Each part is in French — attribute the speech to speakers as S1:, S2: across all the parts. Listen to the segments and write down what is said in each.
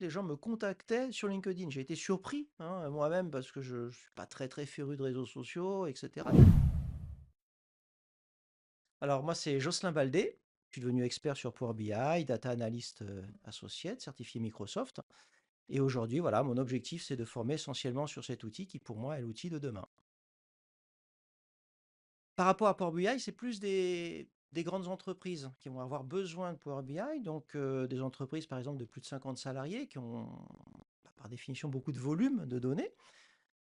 S1: les gens me contactaient sur LinkedIn. J'ai été surpris, hein, moi-même parce que je ne suis pas très, très féru de réseaux sociaux et cetera. Alors moi, c'est Jocelyn Baldé. Je suis devenu expert sur Power BI, data analyst, associate, certifié Microsoft et aujourd'hui, voilà, mon objectif, c'est de former essentiellement sur cet outil qui, pour moi, est l'outil de demain. Par rapport à Power BI, c'est plus des grandes entreprises qui vont avoir besoin de Power BI, donc des entreprises, par exemple, de plus de 50 salariés qui ont, bah, par définition, beaucoup de volume de données,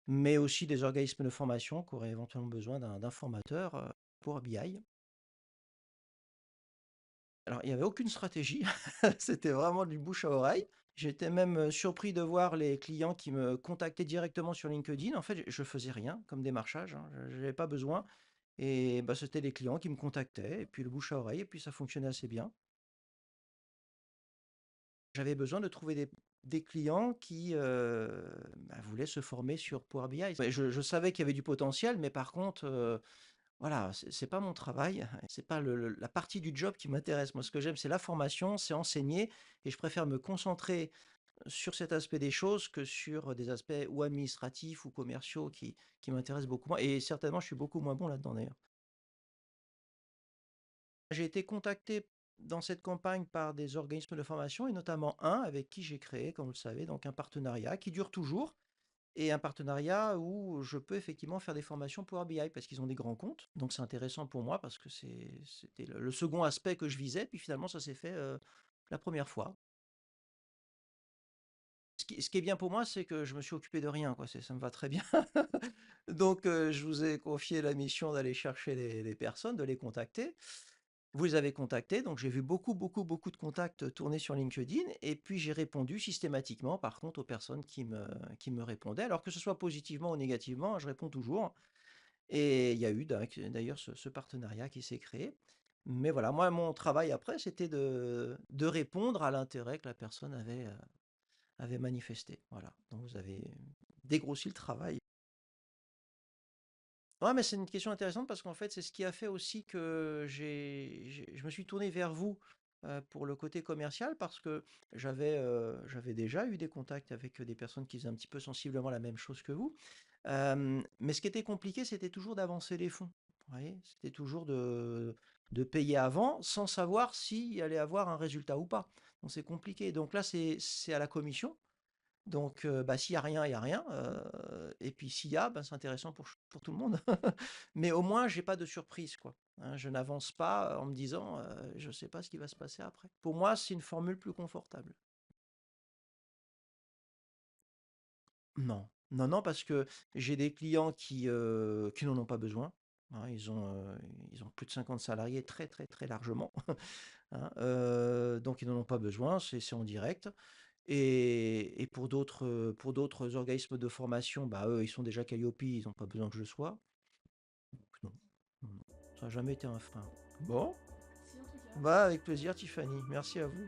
S1: mais aussi des organismes de formation qui auraient éventuellement besoin d'un formateur Power BI. Alors, il n'y avait aucune stratégie, c'était vraiment du bouche à oreille. J'étais même surpris de voir les clients qui me contactaient directement sur LinkedIn. En fait, je faisais rien comme démarchage, hein, je n'avais pas besoin. Et bah, c'était les clients qui me contactaient, et puis le bouche à oreille, et puis ça fonctionnait assez bien. J'avais besoin de trouver des clients qui bah, voulaient se former sur Power BI. Ouais, je savais qu'il y avait du potentiel, mais par contre, voilà, c'est pas mon travail, c'est pas la partie du job qui m'intéresse. Moi, ce que j'aime, c'est la formation, c'est enseigner, et je préfère me concentrer sur cet aspect des choses que sur des aspects ou administratifs ou commerciaux qui m'intéressent beaucoup moins. Et certainement, je suis beaucoup moins bon là-dedans d'ailleurs. J'ai été contacté dans cette campagne par des organismes de formation et notamment un avec qui j'ai créé, comme vous le savez, donc un partenariat qui dure toujours et un partenariat où je peux effectivement faire des formations Power BI parce qu'ils ont des grands comptes. Donc c'est intéressant pour moi parce que c'était le second aspect que je visais. Puis finalement, ça s'est fait la première fois. Ce qui est bien pour moi, c'est que je me suis occupé de rien, quoi. Ça me va très bien. Donc, je vous ai confié la mission d'aller chercher les personnes, de les contacter. Vous les avez contactés, donc j'ai vu beaucoup, beaucoup, beaucoup de contacts tourner sur LinkedIn et puis j'ai répondu systématiquement, par contre, aux personnes qui me répondaient. Alors que ce soit positivement ou négativement, je réponds toujours. Et il y a eu d'ailleurs ce partenariat qui s'est créé. Mais voilà, moi, mon travail après, c'était de répondre à l'intérêt que la personne avait manifesté. Voilà, donc vous avez dégrossi le travail. Ouais, mais c'est une question intéressante parce qu'en fait, c'est ce qui a fait aussi que je me suis tourné vers vous pour le côté commercial parce que j'avais déjà eu des contacts avec des personnes qui faisaient un petit peu sensiblement la même chose que vous. Mais ce qui était compliqué, c'était toujours d'avancer les fonds. Vous voyez, c'était toujours de payer avant sans savoir s'il allait avoir un résultat ou pas. Donc c'est compliqué. Donc là, c'est à la commission. Donc, bah, s'il y a rien, il y a rien, et puis s'il y a, ben, c'est intéressant pour tout le monde. Mais au moins, j'ai pas de surprise, quoi, hein. Je n'avance pas en me disant, «Je sais pas ce qui va se passer après». Pour moi, c'est une formule plus confortable. Non. Non, non, parce que j'ai des clients qui n'en ont pas besoin, hein. Ils ont plus de 50 salariés très, très, très largement, hein, donc ils n'en ont pas besoin, c'est en direct. Et pour d'autres organismes de formation, bah, eux, ils sont déjà Calliope, ils n'ont pas besoin que je le sois. Donc non, non, non, ça n'a jamais été un frein. Bon, bah, avec plaisir, Tiffany. Merci à vous.